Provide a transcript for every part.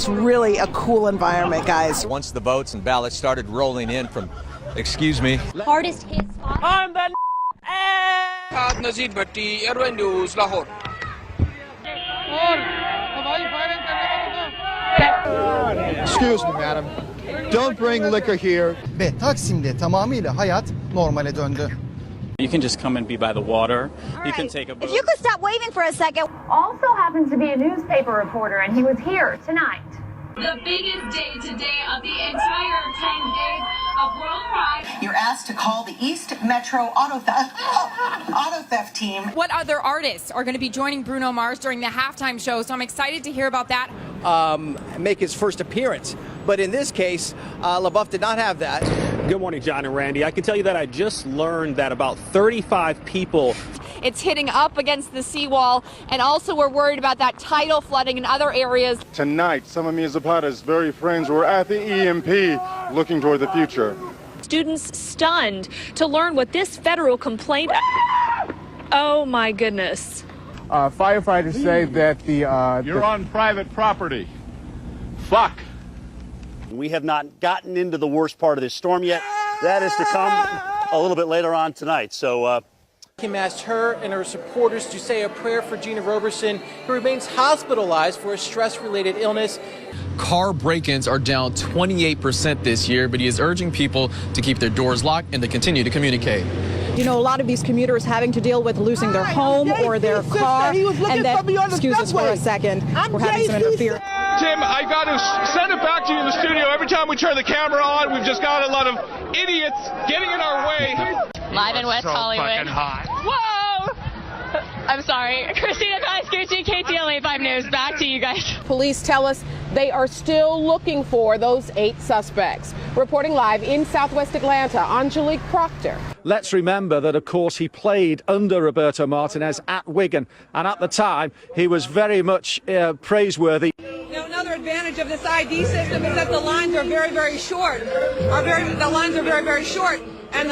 it's really a cool environment, guys. Once the votes and ballots started rolling in from, excuse me, hardest hit spot. I'm the News, Lahore. Excuse me, madam. Don't bring liquor here. Ve Taksim'de tamamıyla hayat normale döndü. You can just come and be by the water. You can take a boat. If you could stop waving for a second. Also happens to be a newspaper reporter, and he was here tonight. The biggest day today of the entire 10 days of World Pride. You're asked to call the East Metro auto theft team. What other artists are going to be joining Bruno Mars during the halftime show? So I'm excited to hear about that. Make his first appearance. But in this case, LaBeouf did not have that. Good morning, John and Randy. I can tell you that I just learned that about 35 people. It's hitting up against the seawall, and also we're worried about that tidal flooding in other areas. Tonight, some of me Zapata's very friends were at the EMP looking toward the future. Students stunned to learn what this federal complaint... Oh, my goodness. Firefighters say that You're on private property. Fuck. We have not gotten into the worst part of this storm yet. That is to come a little bit later on tonight. So Kim asked her and her supporters to say a prayer for Gina Roberson, who remains hospitalized for a stress-related illness. Car break-ins are down 28% this year, but he is urging people to keep their doors locked and to continue to communicate. You know, a lot of these commuters having to deal with losing their home or their car, and then, excuse us for a second, we're having some interference. Tim, I got to send it back to you in the studio. Every time we turn the camera on, we've just got a lot of idiots getting in our way. Live in West Hollywood. Fucking hot. Whoa! I'm sorry. Christina Kaiskouchi, KTLA 5 News. Back to you guys. Police tell us they are still looking for those 8 suspects. Reporting live in Southwest Atlanta, Angelique Proctor. Let's remember that, of course, he played under Roberto Martinez at Wigan, and at the time, he was very much praiseworthy. Now, another advantage of this ID system is that the lines are very, very short. The lines are very, very short. And,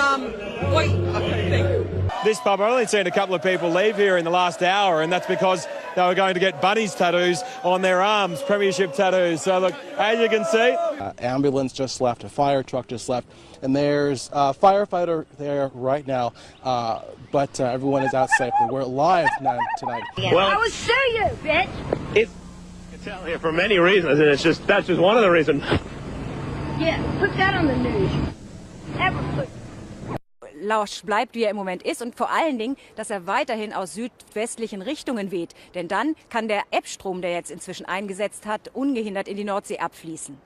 wait, okay, thank you. This pub, I've only seen a couple of people leave here in the last hour, and that's because they were going to get bunnies tattoos on their arms, premiership tattoos. So, look, as you can see... Ambulance just left, a fire truck just left, and there's a firefighter there right now, but everyone is out safely. We're live tonight. Well, I will show you, bitch! It's out here for many reasons, and that's just one of the reasons. Yeah, put that on the news. Ever put... Lausch bleibt, wie er im Moment ist, und vor allen Dingen, dass er weiterhin aus südwestlichen Richtungen weht. Denn dann kann der Ebbstrom, der jetzt inzwischen eingesetzt hat, ungehindert in die Nordsee abfließen.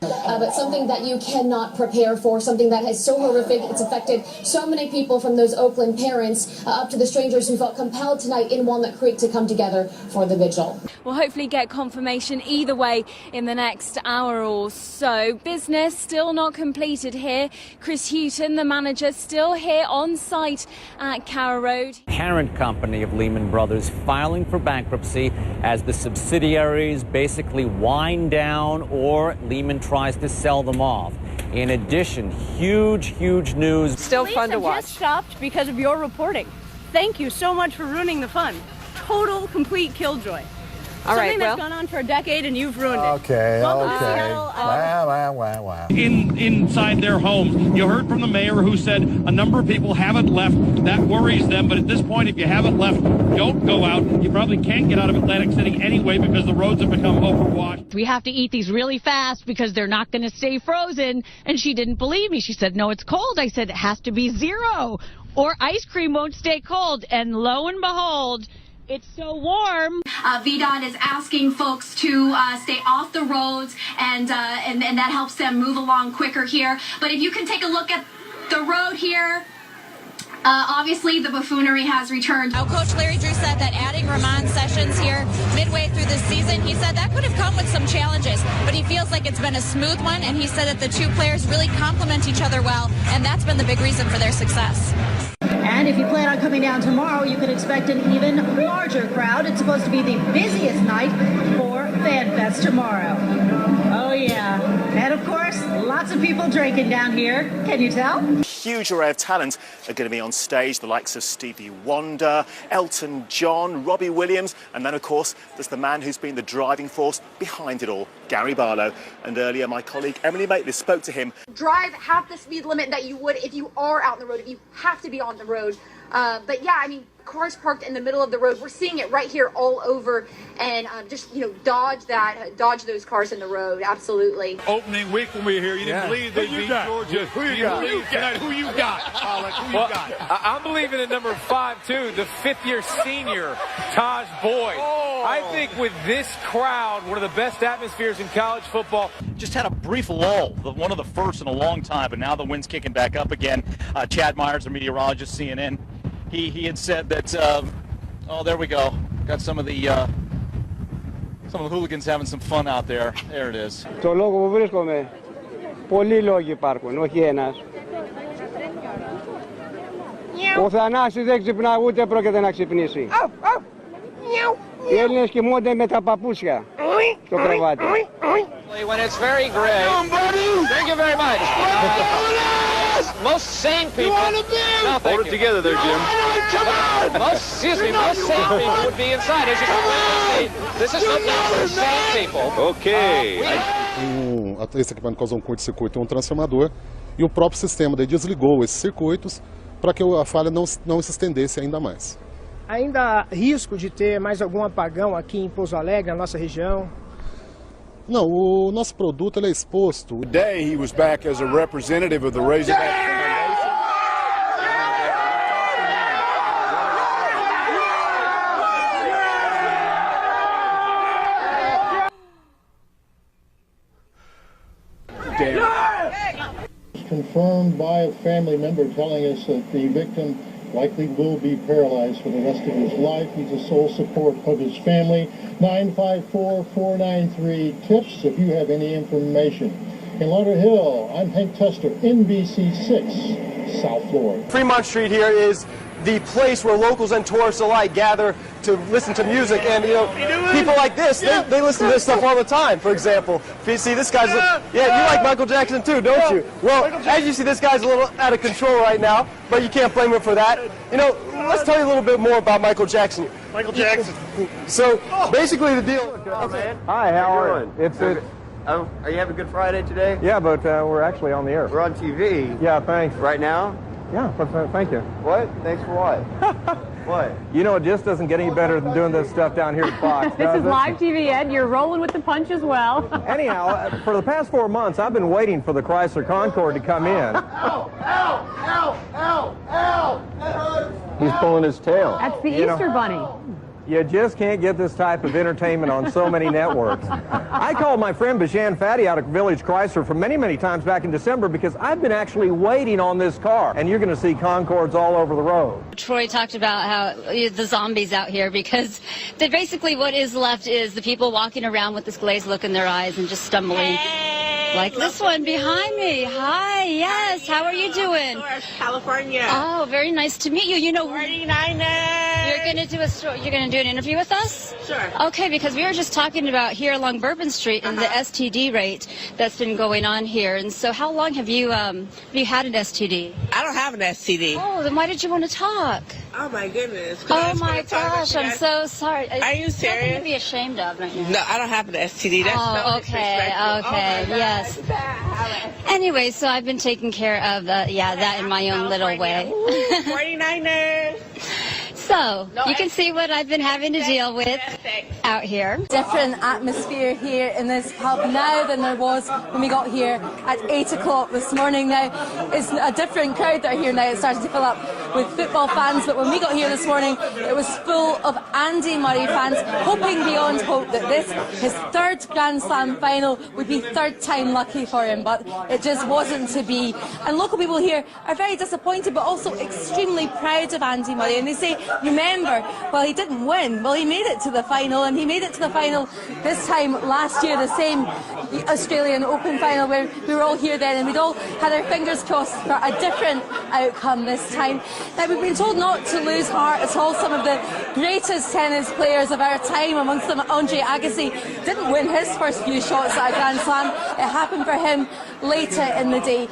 But something that you cannot prepare for, something that is so horrific, it's affected so many people, from those Oakland parents up to the strangers who felt compelled tonight in Walnut Creek to come together for the vigil. We'll hopefully get confirmation either way in the next hour or so. Business still not completed here. Chris Houghton, the manager, still here on site at Carrow Road. Parent company of Lehman Brothers filing for bankruptcy as the subsidiaries basically wind down or Lehman tries to sell them off. In addition, huge news. Still fun to watch. Just stopped because of your reporting. Thank you so much for ruining the fun. Total, complete killjoy. All right, Something that's gone on for a decade and you've ruined it. Okay. Wow. Inside their homes. You heard from the mayor who said a number of people haven't left. That worries them. But at this point, if you haven't left, don't go out. You probably can't get out of Atlantic City anyway because the roads have become overwashed. We have to eat these really fast because they're not going to stay frozen. And she didn't believe me. She said, no, it's cold. I said, it has to be 0 or ice cream won't stay cold. And lo and behold, it's so warm. VDOT is asking folks to stay off the roads, and that helps them move along quicker here. But if you can take a look at the road here, obviously the buffoonery has returned. Now, Coach Larry Drew said that adding Ramon Sessions here midway through the season, he said that could have come with some challenges, but he feels like it's been a smooth one, and he said that the two players really complement each other well, and that's been the big reason for their success. And if you plan on coming down tomorrow, you can expect an even larger crowd. It's supposed to be the busiest night for FanFest tomorrow. Oh, yeah. And, of course, lots of people drinking down here. Can you tell? huge array of talent are going to be on stage. The likes of Stevie Wonder, Elton John, Robbie Williams, and then, of course, there's the man who's been the driving force behind it all, Gary Barlow. And earlier, my colleague Emily Maitlis spoke to him. Drive half the speed limit that you would if you are out on the road, if you have to be on the road. But yeah, I mean, cars parked in the middle of the road. We're seeing it right here all over, and just, you know, dodge those cars in the road. Absolutely. Opening week when we were here, you didn't believe they beat Georgia. Who you got? Who you got? Who you got? I'm believing in number 5 too, the 5th-year senior, Taj Boyd. I think with this crowd, one of the best atmospheres in college football. Just had a brief lull, one of the first in a long time, but now the wind's kicking back up again. Chad Myers, the meteorologist, CNN, he had said that, oh, there we go. Got some of the hooligans having some fun out there. There it is. Το λόγο που βρίσκομαι, πολλοί λόγοι υπάρχουν, όχι ένας. Ο Θανάσης δεν ξυπνά, ούτε πρόκειται να ξυπνήσει. Οι Έλληνες κοιμούνται με τα παπούσια στο κρεβάτι. When it's very gray. Thank you very much. Most sane people. No, hold it together there, Jim. Most sane people would be inside. As you can see, this is not for sane people. Okay. Esse equipamento causou um curto-circuito e um transformador, e o próprio sistema daí desligou esses circuitos para que a falha não se estendesse ainda mais. Ainda há risco de ter mais algum apagão aqui em Pouso Alegre, na nossa região? Não, o nosso produto ele é exposto. Today he was back as a representative of the Razorback Foundation. Confirmed by a family member telling us that the victim likely will be paralyzed for the rest of his life. He's the sole support of his family. 954-493-TIPS if you have any information. In Lauderhill, I'm Hank Tester, NBC6, South Florida. Fremont Street here is the place where locals and tourists alike gather to listen to music, and you know, people like this, they listen to this stuff all the time. For example, if you see this guy's, you like Michael Jackson too, don't you? Well, as you see, this guy's a little out of control right now, but you can't blame him for that. You know, let's tell you a little bit more about Michael Jackson. Michael Jackson. So basically, the deal. Hi, how are you? Are you having a good Friday today? Yeah, but we're actually on the air. We're on TV. Yeah, thanks. Right now? Yeah, but thank you. What? Thanks for what? What? You know, it just doesn't get any better than doing this stuff down here at Fox. This is live TV, Ed. You're rolling with the punch as well. Anyhow, for the past 4 months, I've been waiting for the Chrysler Concorde to come in. Ow! Ow! Ow! Ow! Ow! That hurts! He's pulling his tail. That's the Easter Bunny. You just can't get this type of entertainment on so many networks. I called my friend Bijan Fadi out of Village Chrysler for many, many times back in December because I've been actually waiting on this car, and you're going to see Concords all over the road. Troy talked about how the zombies out here, because basically what is left is the people walking around with this glazed look in their eyes and just stumbling. Like this one behind me. Hi, yes. How are you doing? California. Oh, very nice to meet you. You know, 49ers. You're going to do you're going to do an interview with us? Sure. Okay, because we were just talking about here along Bourbon Street and the STD rate that's been going on here. And so how long have you had an STD? I don't have an STD. Oh, then why did you want to talk? Oh my goodness. Oh my gosh, I'm so sorry. Are you serious? Nothing to be ashamed of right now. No, I don't have an STD. That's so disrespectful. Okay, yes. Anyway, so I've been taking care of that in my own little way. 49ers. So, you can see what I've been having to deal with out here. Different atmosphere here in this pub now than there was when we got here at 8 o'clock this morning. Now, it's a different crowd that are here now. It's starting to fill up with football fans, but when we got here this morning, it was full of Andy Murray fans, hoping beyond hope that this, his third Grand Slam final, would be third time lucky for him, but it just wasn't to be. And local people here are very disappointed, but also extremely proud of Andy Murray, and they say, remember, well, he didn't win. Well, he made it to the final, and he made it to the final this time last year, the same Australian Open final where we were all here then, and we'd all had our fingers crossed for a different outcome this time. Now, we've been told not to lose heart at all. Some of the greatest tennis players of our time, amongst them Andre Agassi, didn't win his first few shots at a Grand Slam. It happened for him later in the day.